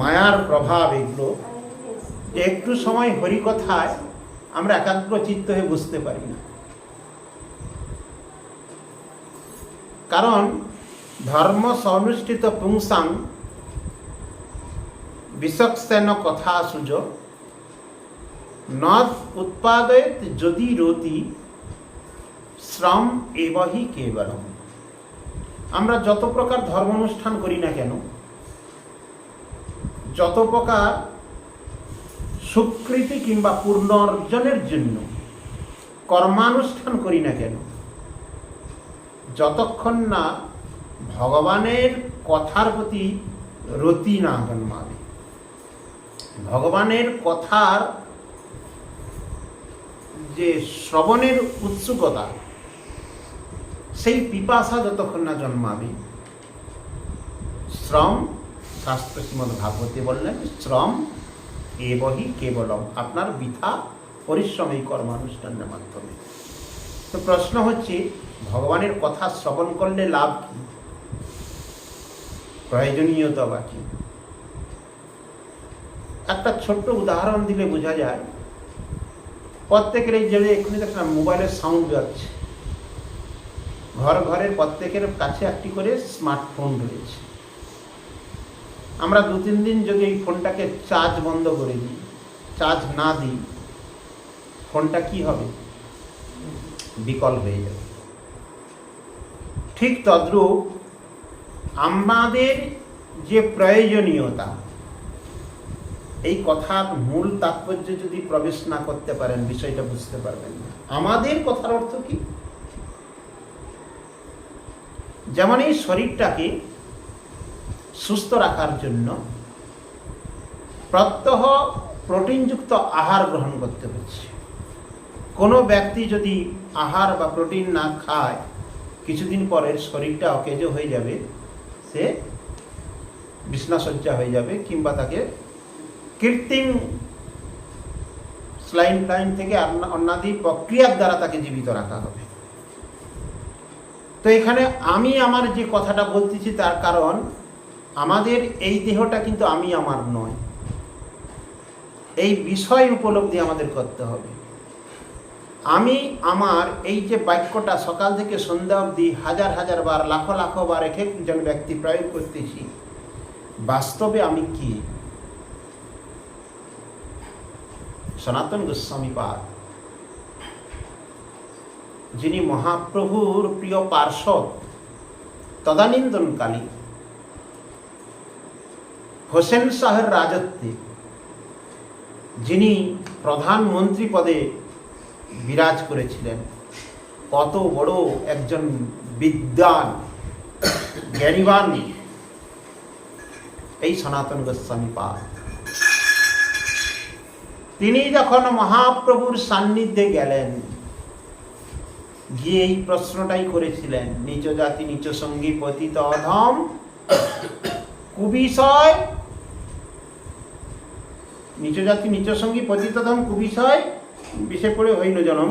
মায়ার প্রভাব এগুলো, যে একটু সময় হরিকথায় আমরা একাগ্র চিত্ত হয়ে বুঝতে পারি না। কারণ ধর্ম সনুষ্ঠিত পুংসাং বিচক্ষণ কথা সুজ নদ উৎপাদয়ত যদি রতি শ্রম এবহি কেবলম। আমরা যত প্রকার ধর্ম অনুষ্ঠান করি না কেন, যত প্রকার স্বীকৃতি কিংবা পূর্ণ অর্জনের জন্য কর্মানুষ্ঠান করি না কেন, যতক্ষণ না ভগবানের কথার প্রতি রতি না জন্মাবে, ভগবানের কথার যে শ্রবণের উৎসুকতা, সেই পিপাসা যতক্ষণ না জন্মাবে, শ্রম, শাস্ত্র শ্রীমদ ভাগবতে বললেন শ্রম এবহি কেবলম, আপনার বৃথা পরিশ্রম এই কর্মানুষ্ঠানের মাধ্যমে। তো প্রশ্ন হচ্ছে, ভগবানের কথা শ্রবণ করলে লাভ কি, প্রয়োজনীয়তা বা কি? একটা ছোট্ট উদাহরণ দিলে বোঝা যায়। প্রত্যেকের এই যে এক্ষুনি দেখলাম মোবাইলের সাউন্ড যাচ্ছে, ঘরের প্রত্যেকের কাছে একটি করে স্মার্টফোন রয়েছে। আমরা 2-3 দিন যদি এই ফোনটাকে চার্জ বন্ধ করে দিই, চার্জ না দিই, ফোনটা কি হবে? বিকল হয়ে যাবে। ঠিক তদ্রূপ আমাদের যে প্রয়োজনীয়তা, এই কথার মূল তাৎপর্য যদি প্রবেশ না করতে পারেন, বিষয়টা বুঝতে পারবেন না। আমাদের কথার অর্থ কি? যেমন এই শরীরটাকে সুস্থ রাখার জন্য প্রত্যহ প্রোটিনযুক্ত আহার গ্রহণ করতে হচ্ছে। কোনো ব্যক্তি যদি আহার বা প্রোটিন না খায়, কিছুদিন পরে শরীরটা অকেজ হয়ে যাবে, সে বিছনাসজ্জা হয়ে যাবে, কিংবা তাকে কৃত্রিম স্লাইন ফ্লাইন থেকে অন্যাদি প্রক্রিয়ার দ্বারা তাকে জীবিত রাখা হবে। তো এখানে আমি আমার যে কথাটা বলতেছি, তার কারণ আমাদের এই দেহটা কিন্তু আমি আমার নয়। এই বিষয় উপলব্ধি আমাদের করতে হবে। আমি আমার এই যে বাক্যটা সকাল থেকে সন্ধ্যা অবধি হাজার হাজার বার, লাখ লাখ বার এক একজন ব্যক্তি প্রয়োগ করতেছি, বাস্তবে আমি কি? সনাতন গোস্বামী পাদ, যিনি মহাপ্রভুর প্রিয় পার্ষদ, তদানীন্তনকালী হোসেন শাহের রাজত্বে যিনি প্রধানমন্ত্রী পদে বিরাজ করেছিলেন, কত বড় একজন বিদ্বান, জ্ঞানীবান এই সনাতন গোস্বামী পাদ। তিনি যখন মহাপ্রভুর সান্নিধ্যে গেলেন, গিয়ে এই প্রশ্নটাই করেছিলেন, নিচ জাতি নিচ সঙ্গী পতিত অধম কুবিষয়, নিচ জাতি নিচ সঙ্গী পতিত অধম কুবিষয় বিষয় পড়ে হইল জনম।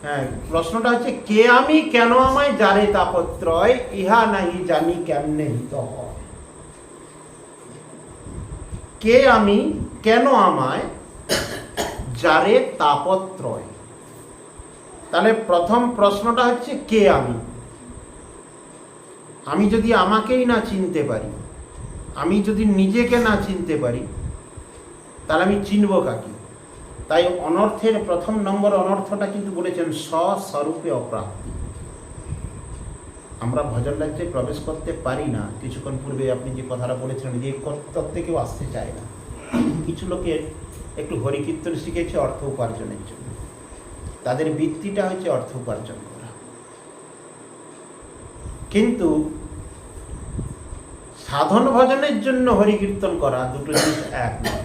হ্যাঁ, প্রশ্নটা হচ্ছে, কে আমি, কেন আমায়, যারে তাপত্রয়, ইহা নাহি জানি কেমনে হিত হয়। কে আমি, কেন আমায়, যারে তাপত্রয়। তাহলে প্রথম প্রশ্নটা হচ্ছে, কে আমি? আমি যদি আমাকেই না চিনতে পারি, আমি যদি নিজেকে না চিনতে পারি, তাহলে আমি চিনব কাকে? তাই অনর্থের প্রথম নম্বর অনর্থটা কিন্তু বলেছেন স্বস্বরূপে অপ্রাপ্তি। আমরা ভজন রাজ্যে প্রবেশ করতে পারি না। কিছুক্ষণ পূর্বে আপনি যে কথাটা বলেছিলেন, যে তত্ত্বে কেউ আসতে চায় না। কিছু লোকের একটু হরিকীর্তন শিখেছে অর্থ উপার্জনের জন্য, তাদের বৃত্তিটা হচ্ছে অর্থ উপার্জন করা। কিন্তু সাধন ভজনের জন্য হরিকীর্তন করা দুটো জিনিস এক নয়।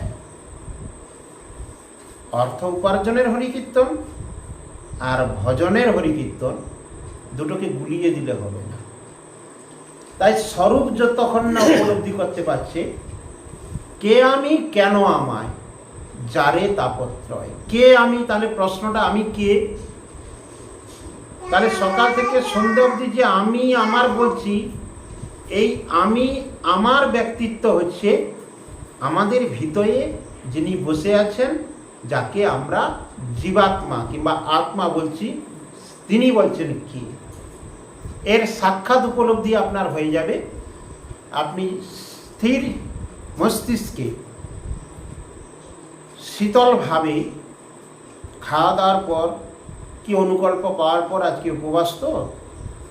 অর্থ উপার্জনের হরিকীর্তন আর ভজনের হরিকীর্তন দুটোকে গুলিয়ে দিলে হবে না। তাই স্বরূপ যতক্ষণ না উপলব্ধি করতে পারছে, কে আমি, কেন আমায়, যারে তাপত্রয়। কে আমি, তাহলে প্রশ্নটা আমি কে? তাহলে সকাল থেকে সন্ধ্যা অবধি যে আমি আমার বলছি, এই আমি আমার ব্যক্তিত্ব হচ্ছে আমাদের ভিতরে যিনি বসে আছেন, যাকে আমরা জীবাত্মা কিংবা আত্মা বলছি, তিনি বলছেন কি। এর সাক্ষাৎ উপলব্ধি আপনার হয়ে যাবে। আপনি স্থির মস্তিষ্কে শীতলভাবে খাওয়া দাওয়ার পর কি অনুকল্প পাওয়ার পর, আজকে উপবাস তো,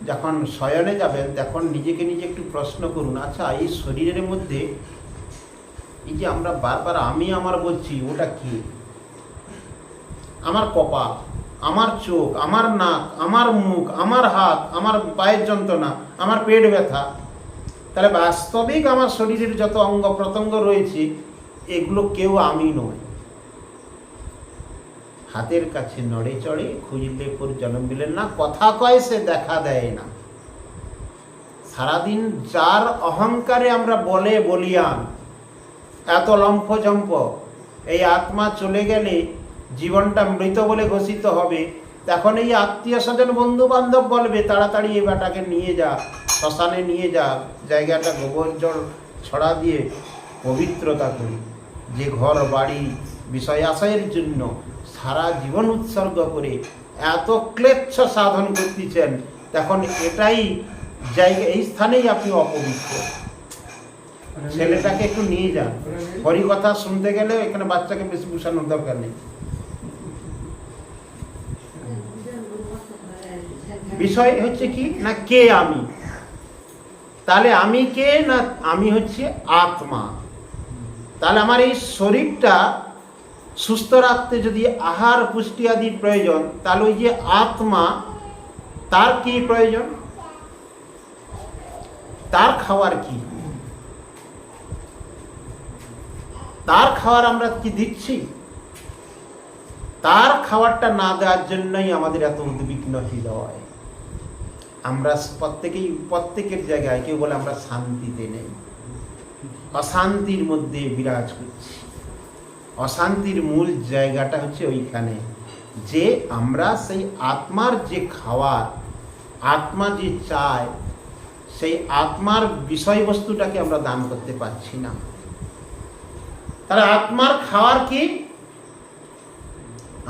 যখন শয়নে যাবেন তখন নিজেকে নিজে একটু প্রশ্ন করুন, আচ্ছা এই শরীরের মধ্যে এই যে আমরা বারবার আমি আমার বলছি, ওটা কি? আমার কপাল, আমার চোখ, আমার নাক, আমার মুখ, আমার হাত, আমার পায়ের যন্ত্রণা, আমার পেট ব্যথা। তাহলে বাস্তবিক আমার শরীরের যত অঙ্গ প্রত্যঙ্গ রয়েছে, এগুলো কেউ আমি নয়। হাতের কাছে নড়ে চড়ে, খুঁজলে পর জন্ম মিলেন না, কথা কয় সে দেখা দেয় না। সারাদিন যার অহংকারে আমরা বলে বলিয়ান, এত লম্ফজম্প, এই আত্মা চলে গেলে জীবনটা মৃত বলে ঘোষিত হবে, তখন এই আত্মীয় স্বজন বন্ধু বান্ধব বলবে তাড়াতাড়ি এই বেটাকে নিয়ে যা, শ্মশানে নিয়ে যা, জায়গাটা গোবর জল ছড়া দিয়ে পবিত্রতা করি। যে ঘর বাড়ি বিষয় আশয়ের জন্য সারা জীবন উৎসর্গ করে এত ক্লেচ্ছ সাধন করতেছেন, তখন এটাই জায়গা, এই স্থানেই আপনি অপবিত্র। ছেলেটাকে একটু নিয়ে যান, হরি কথা শুনতে গেলে এখানে বাচ্চাকে বেশি বুঝানোর দরকার নেই। বিষয় হচ্ছে কি না, কে আমি? তাহলে আমি কে না, আমি হচ্ছে আত্মা। তাহলে আমার এই শরীরটা সুস্থ রাখতে যদি আহার পুষ্টি আদি প্রয়োজন, তাহলে ওই যে আত্মা, তার কি প্রয়োজন? তার খাওয়ার কি? তার খাওয়ার আমরা কি দিচ্ছি? তার খাবারটা না দেওয়ার জন্যই আমাদের এত উদ্বিগ্ন হৃদয়। আমরা প্রত্যেকের জায়গায় কেউ বলে আমরা শান্তিতে নেই, অশান্তির মধ্যে বিরাজ করছি। অশান্তির মূল জায়গাটা হচ্ছে ওইখানে, যে আমরা সেই আত্মার যে খাওয়ার, আত্মা যে চায়, সেই আত্মার বিষয়বস্তুটাকে আমরা দান করতে পারছি না। তাহলে আত্মার খাওয়ার কি?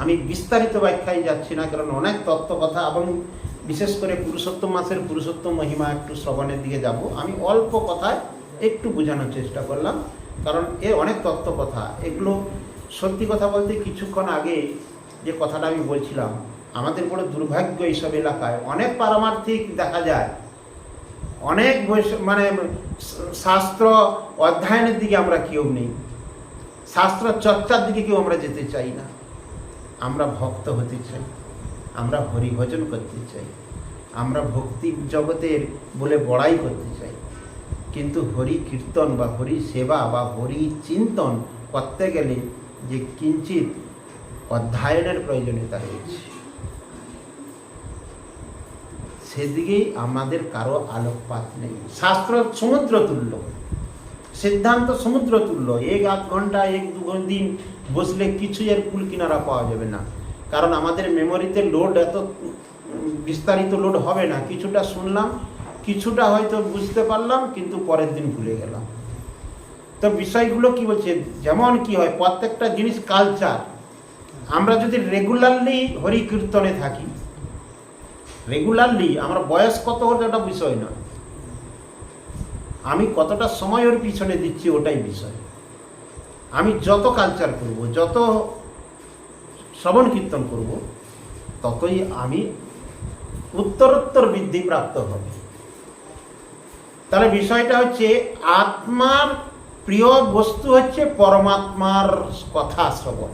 আমি বিস্তারিত ব্যাখ্যায় যাচ্ছি না, কারণ অনেক তত্ত্ব কথা, এবং বিশেষ করে পুরুষোত্তম মাসের পুরুষোত্তম মহিমা একটু শ্রবণের দিকে যাব। আমি অল্প কথায় একটু বোঝানোর চেষ্টা করলাম, কারণ এর অনেক তত্ত্ব কথা। এগুলো সত্যি কথা বলতে কিছুক্ষণ আগে যে কথাটা আমি বলছিলাম, আমাদের বড় দুর্ভাগ্য এইসব এলাকায় অনেক পারমার্থিক দেখা যায়, অনেক মানে শাস্ত্র অধ্যয়নের দিকে আমরা কেউ নেই, শাস্ত্র চর্চার দিকে কেউ আমরা যেতে চাই না। আমরা ভক্ত হতে চাই, আমরা হরিভজন করতে চাই, আমরা ভক্তি জগতের বলে বড়াই করতে চাই, কিন্তু হরি কীর্তন বা হরি সেবা বা হরি চিন্তন করতে গেলে যে কিঞ্চিত অধ্যয়নের প্রয়োজনীয়তা রয়েছে, সেদিকেই আমাদের কারো আলোকপাত নেই। শাস্ত্র সমুদ্র তুল্য, সিদ্ধান্ত সমুদ্র তুল্য, এক আধ ঘন্টা এক দু দিন বসলে কিছু এর কুল কিনারা পাওয়া যাবে না, কারণ আমাদের মেমোরিতে লোড এত বিস্তারিত লোড হবে না। কিছুটা শুনলাম, কিছুটা হয়তো বুঝতে পারলাম, কিন্তু পরের দিন ভুলে গেলাম। তো বিষয়গুলো কি বলছে, যেমন কি হয়, প্রত্যেকটা জিনিস কালচার। আমরা যদি রেগুলারলি হরি কীর্তনে থাকি, রেগুলারলি, আমরা বয়স কত হলে ওটা বিষয় না, আমি কতটা সময় ওর পিছনে দিচ্ছি ওটাই বিষয়। আমি যত কালচার করব, যত শ্রবণ কীর্তন করব, ততই আমি উত্তরোত্তর বৃদ্ধি প্রাপ্ত হবে। তাহলে বিষয়টা হচ্ছে, আত্মার প্রিয় বস্তু হচ্ছে পরমাত্মার কথা শ্রবণ।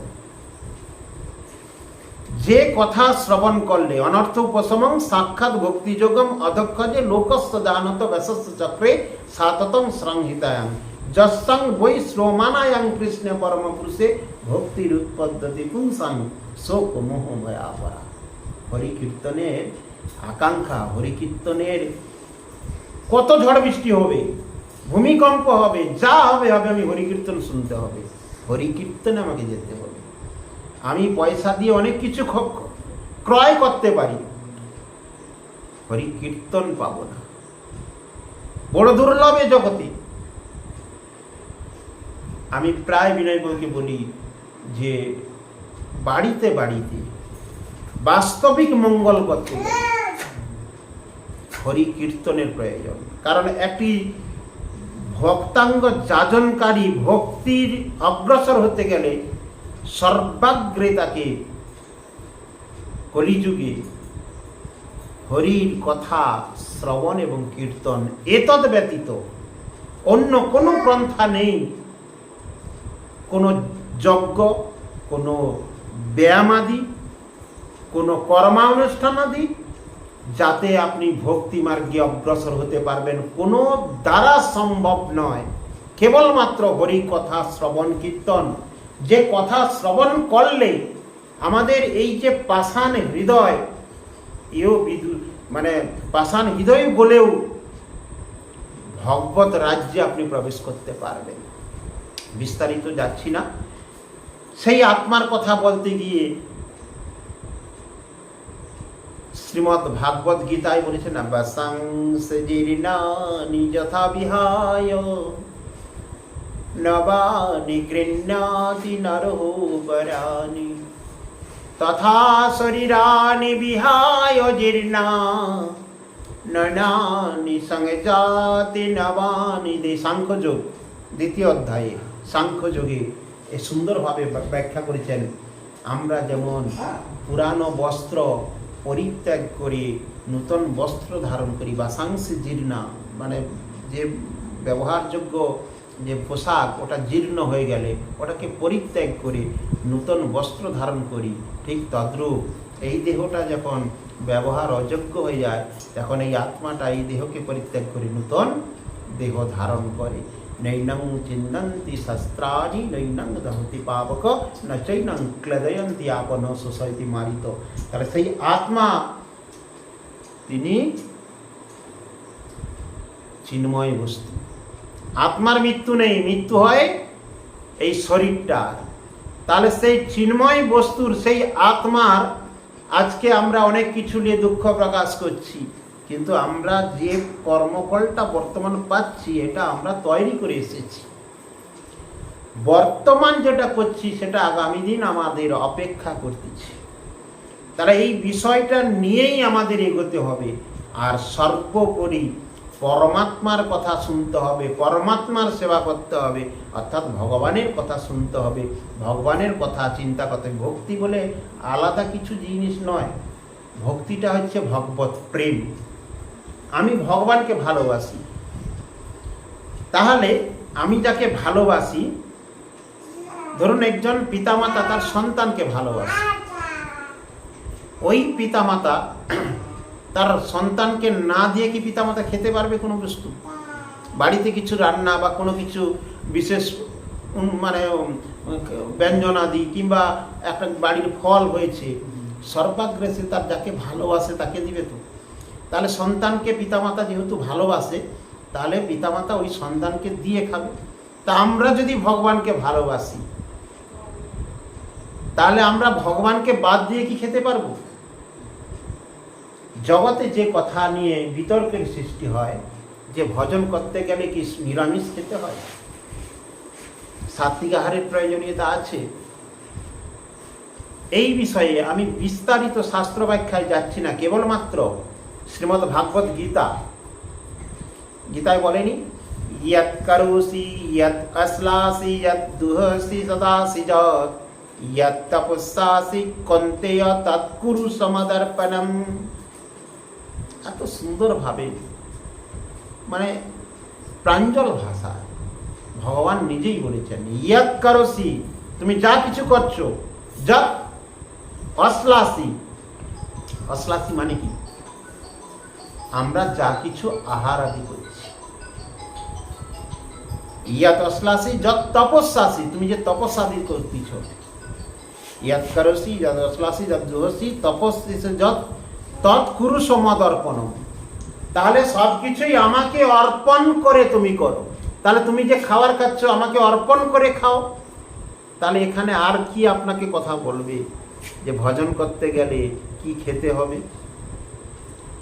যে কথা শ্রবণ করলে অনর্থ উপশমং সাক্ষাৎ ভক্তিযোগম অধ্যক্ষ যে লোকস্য জানত ব্যাসস্য চক্রে সাততং সংহিতায়াং যস্সং বৈ শ্রোমানায়াং কৃষ্ণ পরম পুরুষে ভক্তির উৎপদ্যতি পুংসাং শোক মোহ ভয়াপরা। হরিকীর্তনের আকাঙ্ক্ষা, হরিকীর্তনের কত ঝড় বৃষ্টি হবে, ভূমিকম্প হবে, যা হবে হবে, আমি হরিকীর্তন শুনতে হবে, হরিকীর্তনে আমাকে যেতে হবে। আমি পয়সা দিয়ে অনেক কিছু ক্রয় করতে পারি, হরিকীর্তন পাবো না, বড় দুর্লভ এ জগতে। আমি প্রায় বিনয়বাবুকে বলি যে বাড়িতে বাড়িতে বাস্তবিক মঙ্গল করতে হরি কীর্তনের প্রয়োজন। কারণ একটি ভক্তাঙ্গ যাজনকারী ভক্তির অগ্রসর হতে গেলে সর্বাগ্রে তাকে কলিযুগে হরির কথা শ্রবণ এবং কীর্তন, এতদ ব্যতীত অন্য কোনো পন্থা নেই। কোনো যজ্ঞ, কোনো ব্যায়ামাদি, কোনো কর্মানুষ্ঠানাদি যাতে আপনি ভক্তি মার্গে অগ্রসর হতে পারবেন, কোনো দ্বারা সম্ভব নয়। কেবলমাত্র হরি কথা শ্রবণ কীর্তন, যে কথা শ্রবণ করলে আমাদের এই যে পাষাণ হৃদয়, মানে পাষাণ হৃদয় বলেও ভগবত রাজ্যে আপনি প্রবেশ করতে পারবেন। বিস্তারিত যাচ্ছি না। সেই আত্মার কথা বলতে গিয়ে শ্রীমদ্ ভাগবত গীতায় বলেছে না, বাসাংসজীর্ণানি যথা বিহায় নবানি গৃহ্ণাতি নরো বরানি তথা শরীরানি বিহায় জীর্ণা ননানি সংজাতি নবানি দে। সাংখ্যযোগ দ্বিতীয় অধ্যায়ে সাংখ্যযোগে এ সুন্দরভাবে ব্যাখ্যা করেছেন। আমরা যেমন পুরানো বস্ত্র পরিত্যাগ করে নূতন বস্ত্র ধারণ করি, বা সাংসি জীর্ণা মানে যে ব্যবহারযোগ্য যে পোশাক ওটা জীর্ণ হয়ে গেলে ওটাকে পরিত্যাগ করে নূতন বস্ত্র ধারণ করি, ঠিক তদ্রূপ এই দেহটা যখন ব্যবহার অযোগ্য হয়ে যায় তখন এই আত্মাটা এই দেহকে পরিত্যাগ করে নূতন দেহ ধারণ করে। নৈনং চিন্নন্তি শস্ত্রাণি নৈনং দহতি পাবক ন চৈনং ক্লেদয়ন্তি আপন শোষয়তি মারিত। তাহলে সেই আত্মা তিনি চিন্ময় বস্তু। আত্মার মৃত্যু নেই, মৃত্যু হয় এই শরীরটার। তাহলে সেই চিন্ময় বস্তুর সেই আত্মার আজকে আমরা অনেক কিছু নিয়ে দুঃখ প্রকাশ করছি, কিন্তু আমরা যে কর্মফলটা বর্তমান পাচ্ছি এটা আমরা তৈরি করে এসেছি। বর্তমান যেটা করছি সেটা আগামী দিন আমাদের অপেক্ষা করতেছি। তাহলে এই বিষয়টা নিয়েই আমাদের এগোতে হবে। আর সর্বোপরি পরমাত্মার কথা শুনতে হবে, পরমাত্মার সেবা করতে হবে, অর্থাৎ ভগবানের কথা শুনতে হবে, ভগবানের কথা চিন্তা করতে হবে। ভক্তি বলে আলাদা কিছু জিনিস নয়, ভক্তিটা হচ্ছে ভগবত প্রেম। আমি ভগবানকে ভালোবাসি, তাহলে আমি যাকে ভালোবাসি, ধরুন একজন পিতামাতা তার সন্তানকে ভালোবাসে, ওই পিতামাতা তার সন্তানকে না দিয়ে কি পিতামাতা খেতে পারবে কোনো বস্তু? বাড়িতে কিছু রান্না বা কোনো কিছু বিশেষ মানে ব্যঞ্জনাদি কিংবা একটা বাড়ির ফল হয়েছে, সর্বাগ্রে সে তার যাকে ভালোবাসে তাকে দিবে তো। তাহলে সন্তানকে পিতামাতা যেহেতু ভালোবাসে, তাহলে পিতামাতা ওই সন্তানকে দিয়ে খাবে। তা আমরা যদি ভগবানকে ভালোবাসি, তাহলে আমরা ভগবানকে বাদ দিয়ে কি খেতে পারবো? জগতে যে কথা নিয়ে বিতর্কের সৃষ্টি হয় যে ভজন করতে গেলে কি নিরামিষ খেতে হয়, সাত্বিক আহারের প্রয়োজনীয়তা আছে, এই বিষয়ে আমি বিস্তারিত শাস্ত্র ব্যাখ্যায় যাচ্ছি না। কেবলমাত্র শ্রীমদ্ ভাগবত গীতায় বলেনি, ইয়ৎ করোসি ইয়ৎ অশ্লাসি ইয়ৎ দুহসি সদাসি যৎ ইয়ৎ তপস্যাসি কন্তেয় তৎকুরু সমদর্পণম। এত সুন্দরভাবে মানে প্রাঞ্জল ভাষা ভগবান নিজেই বলেছেন, ইয়ৎ করোসি তুমি যা কিছু করছো, যৎ অশ্লাসি, অশ্লাসি মানে কি? আমরা যা কিছু আহার আদি করছি। ইয়াত অশ্লাসি যৎ তপস্যাসি, তুমি যে তপস্যাদি করতেছ। ইয়াত করোসি যৎ অশ্লাসি যৎ জুহসি তপস্যি যৎ তৎকুরু সমদর্পণম। তাহলে সব কিছুই আমাকে অর্পণ করে তুমি করো। তাহলে তুমি যে খাবার খাচ্ছ আমাকে অর্পণ করে খাও। তাহলে এখানে আর কি আপনাকে কথা বলবে যে ভজন করতে গেলে কি খেতে হবে?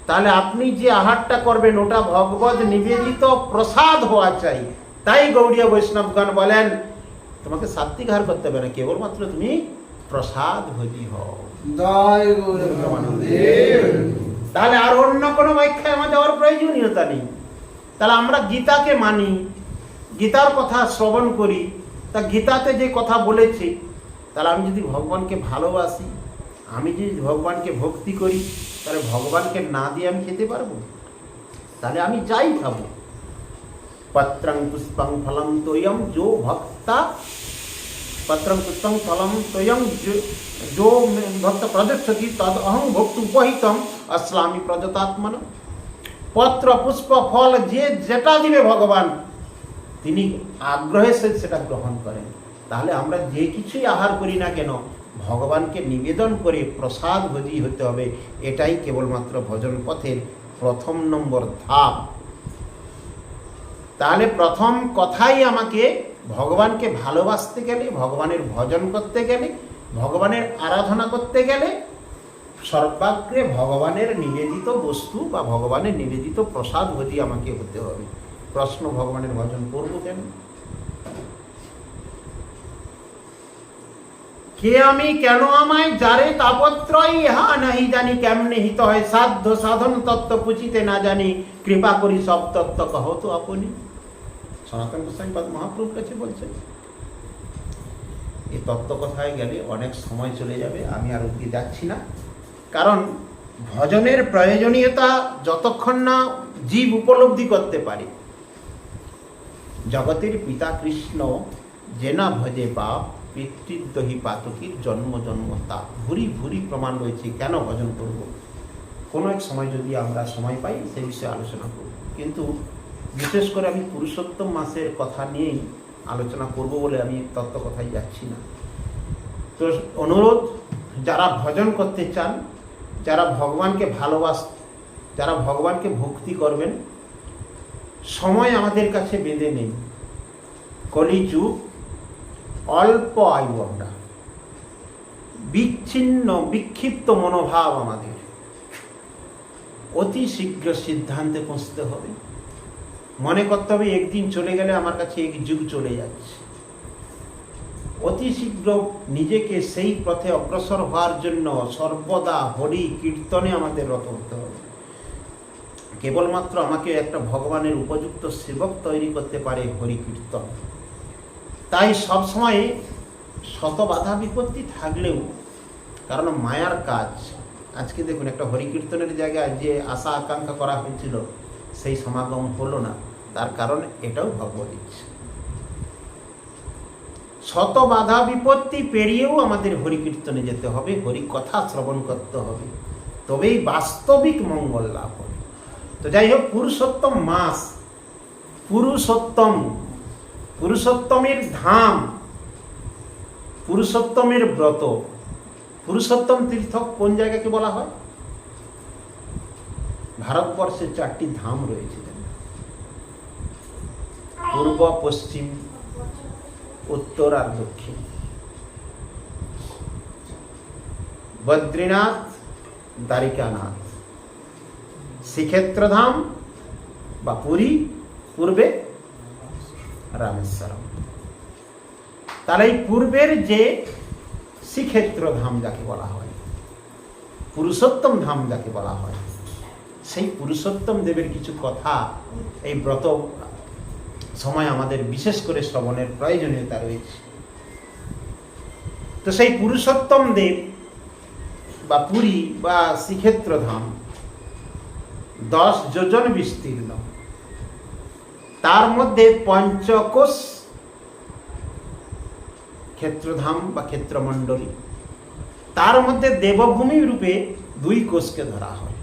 তাহলে আপনি যে আহারটা করবেন ওটা ভগবত নিবেদিত প্রসাদ হওয়া চাই। তাই গৌড়ীয় বৈষ্ণবগণ বলেন, তোমাকে সাত্বিক আহার করতে হবে না, কেবলমাত্র তুমি প্রসাদ ভোজি হও। তাহলে আর অন্য কোনো ব্যাখ্যায় আমার যাওয়ার প্রয়োজনীয়তা নেই। তাহলে আমরা গীতাকে মানি, গীতার কথা শ্রবণ করি, তা গীতাতে যে কথা বলেছে, তাহলে আমি যদি ভগবানকে ভালোবাসি, আমি যদি ভগবানকে ভক্তি করি, তাহলে ভগবানকে না দিয়ে আমি খেতে পারবো? তাহলে আমি যাই খাবো। পত্রং পুষ্পং ফলম তোয়ম যো ভক্তা, পত্রং পুষ্পং ফলম তোয়ম যো ভক্ত প্রযচ্ছতি তদ অহং ভক্ত উপহিতম আসলামি প্রযতাত্মন। পত্র পুষ্প ফল যে যেটা দিবে ভগবান, তিনি আগ্রহের সহিত সেটা গ্রহণ করেন। তাহলে আমরা যে কিছুই আহার করি না কেন, ভগবানকে নিবেদন করে প্রসাদ ভোজি হতে হবে। এটাই কেবলমাত্র ভজন পথের প্রথম নম্বর ধাপ। তাহলে প্রথম কথাই আমাকে ভগবানকে ভালোবাসতে গেলে, ভগবানের ভজন করতে গেলে, ভগবানের আরাধনা করতে গেলে সর্বাগ্রে ভগবানের নিবেদিত বস্তু বা ভগবানের নিবেদিত প্রসাদ ভোজি আমাকে হতে হবে। প্রশ্ন, ভগবানের ভজন করবো কেন? কে আমি, কেন আমায়, যারে তাপত্রয় ইহা নাহি জানি, কেমনে হিত হয় সাধ্য সাধন তত্ত্ব পুছিতে না জানি, কৃপা করি সব তত্ত্ব কহ তো আপনি। সনাতন গোস্বামী পাদ মহাপ্রভুর কাছে বলছেন। এই তত্ত্ব কথায় গেলে অনেক সময় চলে যাবে, আমি আর ওদিকে যাচ্ছি না। কারণ ভজনের প্রয়োজনীয়তা যতক্ষণ না জীব উপলব্ধি করতে পারে, জগতের পিতা কৃষ্ণ যে না ভজে বাপ, পিতৃদ্বহি পাতকীর জন্ম জন্ম তা, ভুরি ভুরি প্রমাণ রয়েছে কেন ভজন করব। কোনো এক সময় যদি আমরা সময় পাই সে বিষয়ে আলোচনা করব, কিন্তু বিশেষ করে আমি পুরুষোত্তম মাসের কথা নিয়েই আলোচনা করব বলে আমি তত্ত্ব কথায় যাচ্ছি না। তো অনুরোধ, যারা ভজন করতে চান, যারা ভগবানকে যারা ভগবানকে ভক্তি করবেন, সময় আমাদের কাছে বেঁধে নেই। কলিযুগ, অল্প আয়ু, আমরা বিচ্ছিন্ন বিক্ষিপ্ত মনোভাব আমাদের, অতি শীঘ্র সিদ্ধান্তে পৌঁছতে হবে। মনে করতে হবে একদিন চলে গেলে আমার কাছে এক যুগ চলে যাচ্ছে। অতি শীঘ্র নিজেকে সেই পথে অগ্রসর হওয়ার জন্য সর্বদা হরি কীর্তনে আমাদের রত হতে হবে। কেবলমাত্র আমাকে একটা ভগবানের উপযুক্ত সেবক তৈরি করতে পারে হরি কীর্তন। তাই সবসময় শত বাধা বিপত্তি থাকলেও, কারণ মায়ার কাজ, আজকে দেখুন একটা হরি কীর্তনের জায়গায় যে আশা আকাঙ্ক্ষা করা হয়েছিল সেই সমাগম হলো না, তার কারণ এটাও ভগবত ইচ্ছা। শত বাধা বিপত্তি পেরিয়েও আমাদের হরি কীর্তনে যেতে হবে, হরি কথা শ্রবণ করতে হবে, তবেই বাস্তবিক মঙ্গল লাভ হবে। তো যাই হোক, পুরুষোত্তম মাস, পুরুষোত্তমের ধাম, পুরুষোত্তমের ব্রত। পুরুষোত্তম তীর্থ কোন জায়গাকে বলা হয়? ভারতবর্ষে 4টি ধাম রয়েছে, পূর্ব, পশ্চিম, উত্তর আর দক্ষিণ। বদ্রীনাথ, দ্বারিকানাথ, শ্রীক্ষেত্রধাম বা পুরী, পূর্বে রামেশ্বরম। তাহলে এই পূর্বের যে শ্রীক্ষেত্র ধাম যাকে বলা হয়, পুরুষোত্তম ধাম যাকে বলা হয়, সেই পুরুষোত্তম দেবের কিছু কথা এই ব্রত সময় আমাদের বিশেষ করে শ্রবণের প্রয়োজনীয়তা রয়েছে। তো সেই পুরুষোত্তম দেব বা পুরী বা শ্রীক্ষেত্র ধাম 10 যোজন বিস্তীর্ণ। তার মধ্যে পঞ্চকোশ ক্ষেত্রধাম বা ক্ষেত্রমণ্ডলী, তার মধ্যে দেবভূমি রূপে 2 কোষকে ধরা হয়।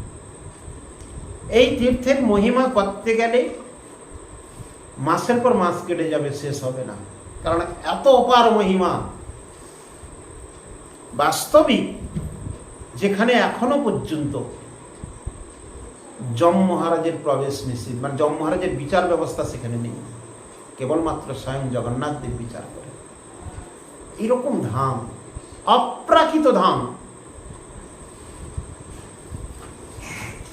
এই তীর্থের মহিমা করতে গেলে মাসের পর মাস কেটে যাবে, শেষ হবে না, কারণ এত অপার মহিমা। বাস্তবিক যেখানে এখনো পর্যন্ত যম মহারাজের প্রবেশ নিষিদ্ধ, মানে যম মহারাজের বিচার ব্যবস্থা সেখানে নেই, কেবলমাত্র স্বয়ং জগন্নাথ দেব বিচার করে। এরকম ধাম, অপ্রাকৃত ধাম,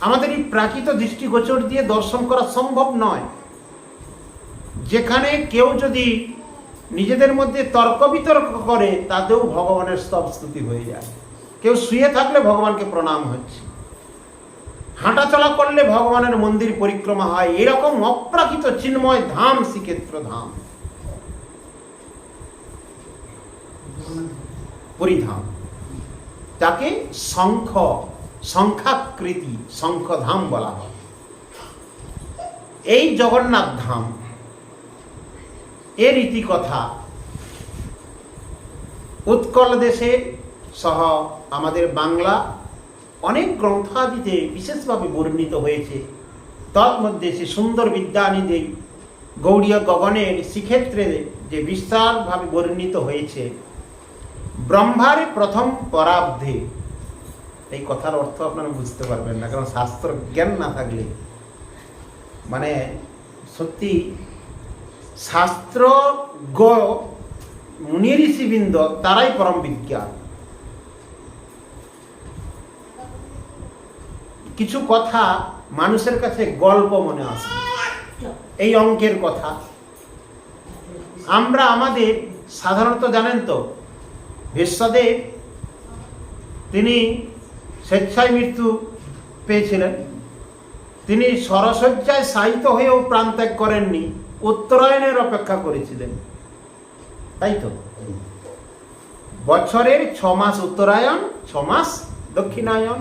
আমাদের এই প্রাকৃত দৃষ্টিগোচর দিয়ে দর্শন করা সম্ভব নয়। যেখানে কেউ যদি নিজেদের মধ্যে তর্ক বিতর্ক করে, তাতেও ভগবানের স্তব স্তুতি হয়ে যায়। কেউ শুয়ে থাকলে ভগবানকে প্রণাম হচ্ছে, হাঁটাচলা করলে ভগবানের মন্দির পরিক্রমা হয়। এরকম অপ্রাকৃত চিন্ময় ধাম শ্রীক্ষেত্র ধাম, পরিধাম, তাকে সংখ্যাকৃতি শঙ্খধাম বলা হয়। এই জগন্নাথ ধাম এর ইতিকথা উৎকল দেশে সহ আমাদের বাংলা অনেক গ্রন্থাদিতে বিশেষভাবে বর্ণিত হয়েছে। তন্মধ্যে সে সুন্দর বিদ্যানিধি গৌড়ীয় গগনের শ্রীক্ষেত্রে যে বিস্তারভাবে বর্ণিত হয়েছে, ব্রহ্মার প্রথম পরাব্ধে, এই কথার অর্থ আপনারা বুঝতে পারবেন না, কারণ শাস্ত্র জ্ঞান না থাকলে, মানে সত্যি শাস্ত্র মুনি ঋষিবৃন্দ তারাই পরম বিজ্ঞান। কিছু কথা মানুষের কাছে গল্প মনে আসে, এই অঙ্কের কথা আমরা আমাদের সাধারণত জানেন তো, ভীষ্মদেব তিনি স্বেচ্ছায় মৃত্যু পেয়েছিলেন। তিনি সরসজ্জায় শায়িত হয়েও প্রাণত্যাগ করেননি, উত্তরায়ণের অপেক্ষা করেছিলেন, তাই তো? বছরের 6 মাস উত্তরায়ণ, 6 মাস দক্ষিণায়ন।